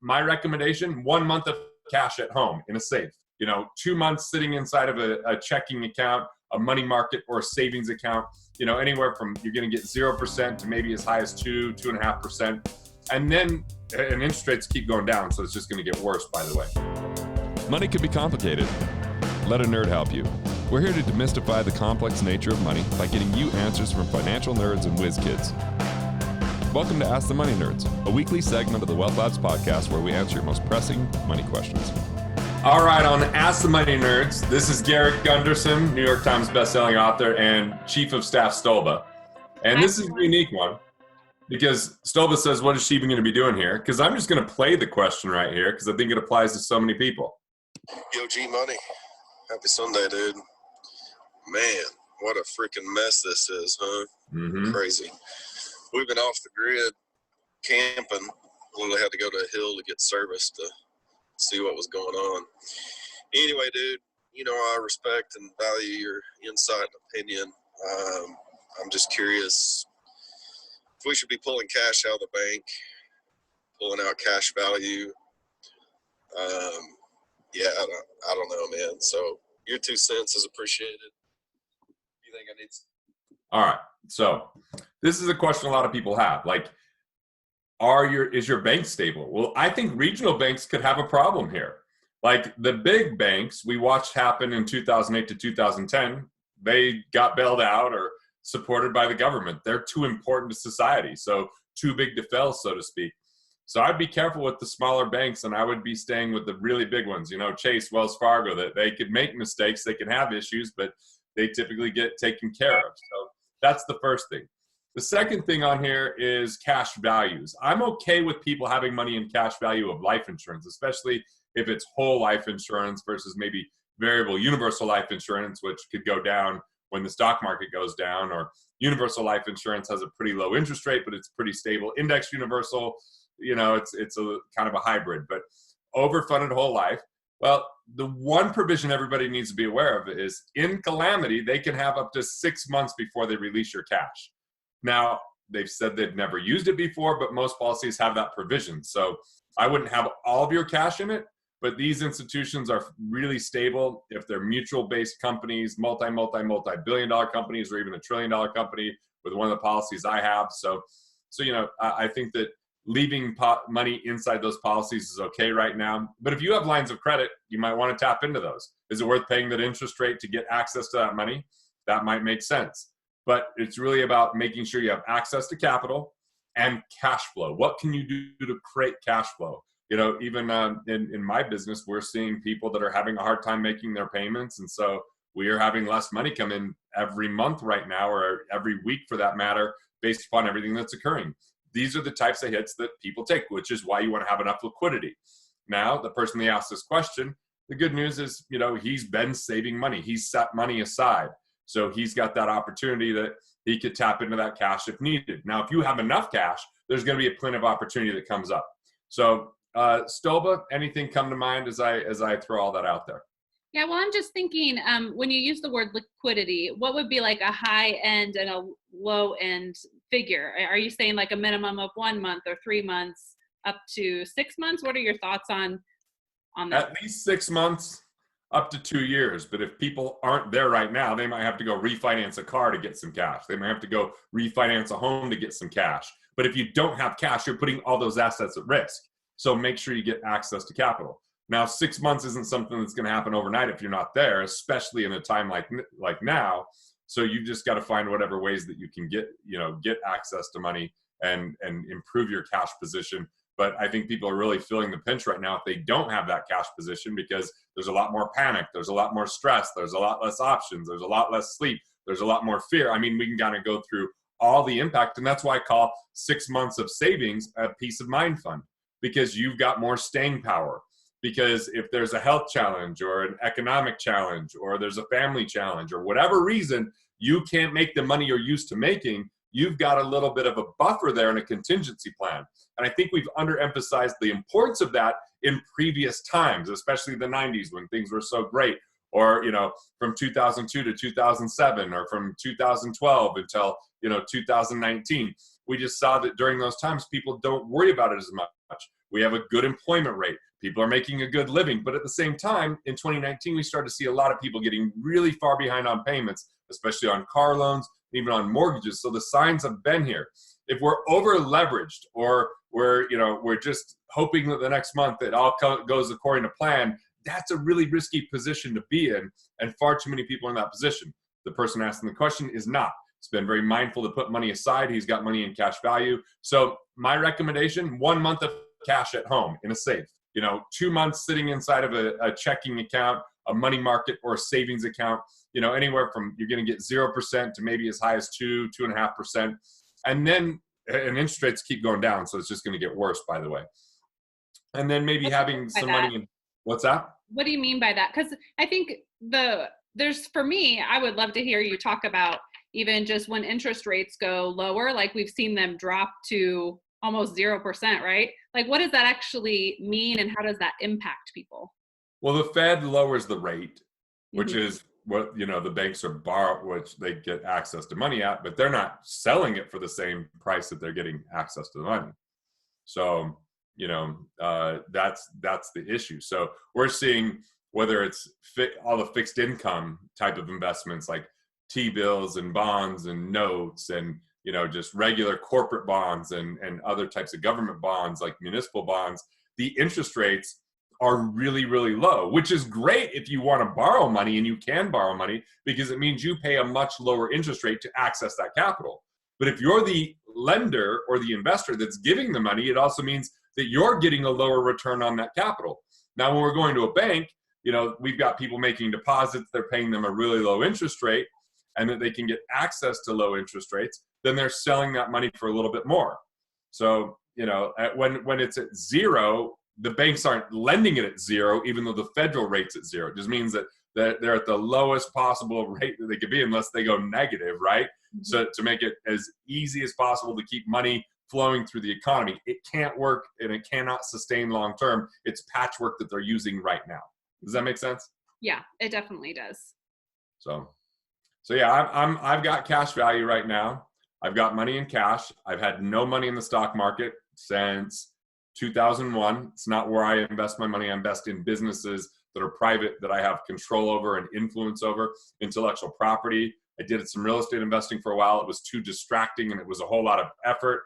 my recommendation, 1 month of cash at home in a safe. 2 months sitting inside of a checking account, a money market, or a savings account. Anywhere from you're going to get 0% to maybe as high as 2.5%, and interest rates keep going down, so it's just going to get worse. By the way, money can be complicated. Let a nerd help you. We're here to demystify the complex nature of money by getting you answers from financial nerds and whiz kids. Welcome to Ask the Money Nerds, a weekly segment of the Wealth Labs podcast where we answer your most pressing money questions. All right, on Ask the Money Nerds, this is Garrett Gunderson, New York Times bestselling author and Chief of Staff Stolba. And this is a unique one because Stolba says, what is she even going to be doing here? Because I'm just going to play the question right here because I think it applies to so many people. Yo, G Money. Happy Sunday, dude. Man, what a freaking mess this is, huh? Mm-hmm. Crazy. We've been off the grid camping. Literally had to go to a hill to get service to see what was going on. Anyway, dude, I respect and value your insight and opinion. I'm just curious if we should be pulling cash out of the bank, pulling out cash value. I don't know, man. So your 2 cents is appreciated. You think I need some? All right. So this is a question a lot of people have. Like, is your bank stable? Well, I think regional banks could have a problem here. Like the big banks we watched happen in 2008 to 2010, they got bailed out or supported by the government. They're too important to society. So too big to fail, so to speak. So I'd be careful with the smaller banks, and I would be staying with the really big ones, Chase, Wells Fargo, that they could make mistakes, they can have issues, but they typically get taken care of. So that's the first thing. The second thing on here is cash values. I'm okay with people having money in cash value of life insurance, especially if it's whole life insurance versus maybe variable universal life insurance, which could go down when the stock market goes down, or universal life insurance has a pretty low interest rate, but it's pretty stable. Index universal, it's a kind of a hybrid, but overfunded whole life. Well, the one provision everybody needs to be aware of is in calamity, they can have up to 6 months before they release your cash. Now, they've said they've never used it before, but most policies have that provision. So I wouldn't have all of your cash in it, but these institutions are really stable. If they're mutual-based companies, multi-billion dollar companies, or even $1 trillion company with one of the policies I have. So I think that leaving money inside those policies is okay right now. But if you have lines of credit, you might want to tap into those. Is it worth paying that interest rate to get access to that money? That might make sense. But it's really about making sure you have access to capital and cash flow. What can you do to create cash flow? Even in my business, we're seeing people that are having a hard time making their payments. And so we are having less money come in every month right now, or every week for that matter, based upon everything that's occurring. These are the types of hits that people take, which is why you want to have enough liquidity. Now, the person that asked this question, the good news is, he's been saving money. He's set money aside. So he's got that opportunity that he could tap into that cash if needed. Now, if you have enough cash, there's going to be a plenty of opportunity that comes up. So, Stolba, anything come to mind as I throw all that out there? Yeah, well, I'm just thinking when you use the word liquidity, what would be like a high end and a low end figure? Are you saying like a minimum of 1 month or 3 months up to 6 months? What are your thoughts on that? At least 6 months up to 2 years. But if people aren't there right now, they might have to go refinance a car to get some cash. They might have to go refinance a home to get some cash. But if you don't have cash, you're putting all those assets at risk. So make sure you get access to capital. Now, 6 months isn't something that's going to happen overnight if you're not there, especially in a time like now. So you just got to find whatever ways that you can get access to money and improve your cash position. But I think people are really feeling the pinch right now if they don't have that cash position, because there's a lot more panic, there's a lot more stress, there's a lot less options, there's a lot less sleep, there's a lot more fear. I mean, we can kind of go through all the impact, and that's why I call 6 months of savings a peace of mind fund, because you've got more staying power. Because if there's a health challenge or an economic challenge or there's a family challenge or whatever reason you can't make the money you're used to making, you've got a little bit of a buffer there and a contingency plan. And I think we've underemphasized the importance of that in previous times, especially the 90s when things were so great, or from 2002 to 2007, or from 2012 until 2019. We just saw that during those times people don't worry about it as much. We have a good employment rate. People are making a good living. But at the same time, in 2019, we started to see a lot of people getting really far behind on payments, especially on car loans, even on mortgages. So the signs have been here. If we're over leveraged, or we're just hoping that the next month it all goes according to plan, that's a really risky position to be in, and far too many people are in that position. The person asking the question is not. He's been very mindful to put money aside. He's got money in cash value. So my recommendation, 1 month of cash at home in a safe. 2 months sitting inside of a checking account, a money market, or a savings account. Anywhere from, you're going to get 0% to maybe as high as 2.5%. And interest rates keep going down, so it's just going to get worse, by the way. And then maybe having some money in, what's that? What do you mean by that? Because I think for me, I would love to hear you talk about even just when interest rates go lower, like we've seen them drop to almost 0%, right? Like, what does that actually mean, and how does that impact people? Well, the Fed lowers the rate, which is what, the banks are which they get access to money at, but they're not selling it for the same price that they're getting access to the money. So, that's the issue. So we're seeing, whether it's all the fixed income type of investments like T-bills and bonds and notes, and just regular corporate bonds and other types of government bonds like municipal bonds, the interest rates are really, really low, which is great if you want to borrow money, and you can borrow money, because it means you pay a much lower interest rate to access that capital. But if you're the lender or the investor that's giving the money, it also means that you're getting a lower return on that capital. Now, when we're going to a bank, we've got people making deposits, they're paying them a really low interest rate, and that they can get access to low interest rates, then they're selling that money for a little bit more. So, when it's at zero, the banks aren't lending it at zero, even though the federal rate's at zero. It just means that they're at the lowest possible rate that they could be, unless they go negative, right? Mm-hmm. So to make it as easy as possible to keep money flowing through the economy. It can't work, and it cannot sustain long term. It's patchwork that they're using right now. Does that make sense? Yeah, it definitely does. So yeah, I've got cash value right now. I've got money in cash. I've had no money in the stock market since 2001. It's not where I invest my money. I invest in businesses that are private, that I have control over and influence over, intellectual property. I did some real estate investing for a while. It was too distracting, and it was a whole lot of effort,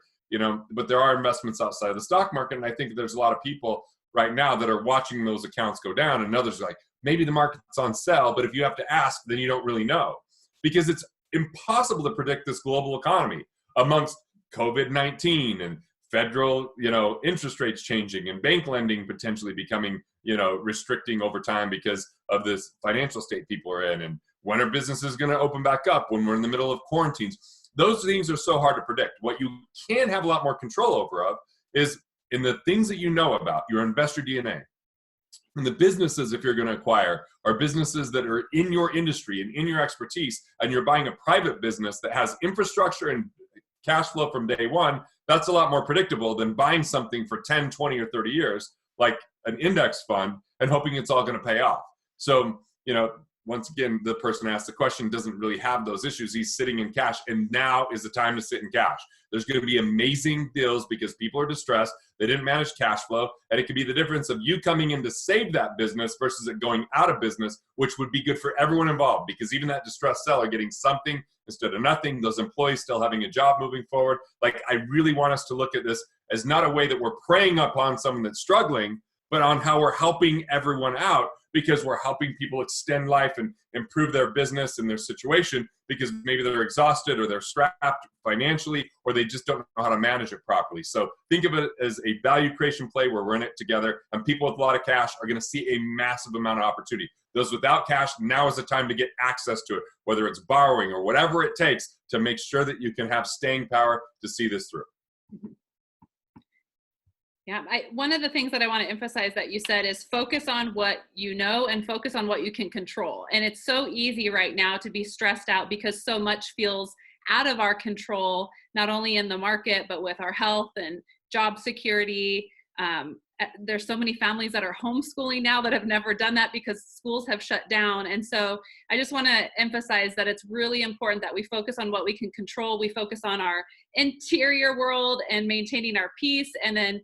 but there are investments outside of the stock market. And I think there's a lot of people right now that are watching those accounts go down, and others are like, maybe the market's on sale, but if you have to ask, then you don't really know, because it's impossible to predict this global economy amongst COVID-19 and federal, interest rates changing, and bank lending potentially becoming, restricting over time because of this financial state people are in. And when are businesses going to open back up when we're in the middle of quarantines? Those things are so hard to predict. What you can have a lot more control over is in the things that you know about, your investor DNA. And the businesses, if you're going to acquire, are businesses that are in your industry and in your expertise, and you're buying a private business that has infrastructure and cash flow from day one. That's a lot more predictable than buying something for 10, 20, or 30 years, like an index fund, and hoping it's all going to pay off. So, once again, the person asked the question doesn't really have those issues. He's sitting in cash, and now is the time to sit in cash. There's going to be amazing deals because people are distressed. They didn't manage cash flow, and it could be the difference of you coming in to save that business versus it going out of business, which would be good for everyone involved, because even that distressed seller getting something instead of nothing, those employees still having a job moving forward. Like, I really want us to look at this as not a way that we're preying upon someone that's struggling, but on how we're helping everyone out, because we're helping people extend life and improve their business and their situation, because maybe they're exhausted or they're strapped financially, or they just don't know how to manage it properly. So think of it as a value creation play where we're in it together, and people with a lot of cash are going to see a massive amount of opportunity. Those without cash, now is the time to get access to it, whether it's borrowing or whatever it takes to make sure that you can have staying power to see this through. Yeah, one of the things that I want to emphasize that you said is focus on what you know and focus on what you can control. And it's so easy right now to be stressed out because so much feels out of our control, not only in the market, but with our health and job security. There's so many families that are homeschooling now that have never done that because schools have shut down. And so I just want to emphasize that it's really important that we focus on what we can control. We focus on our interior world and maintaining our peace, and then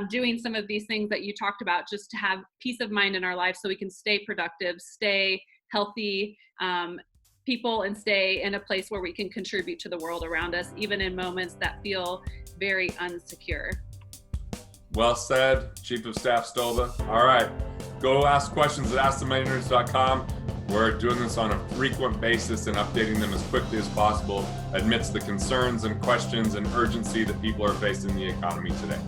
doing some of these things that you talked about, just to have peace of mind in our life so we can stay productive, stay healthy people, and stay in a place where we can contribute to the world around us, even in moments that feel very unsecure. Well said, Chief of Staff Stolba. All right, go ask questions at AskTheMoneyNerds.com. We're doing this on a frequent basis and updating them as quickly as possible amidst the concerns and questions and urgency that people are facing in the economy today.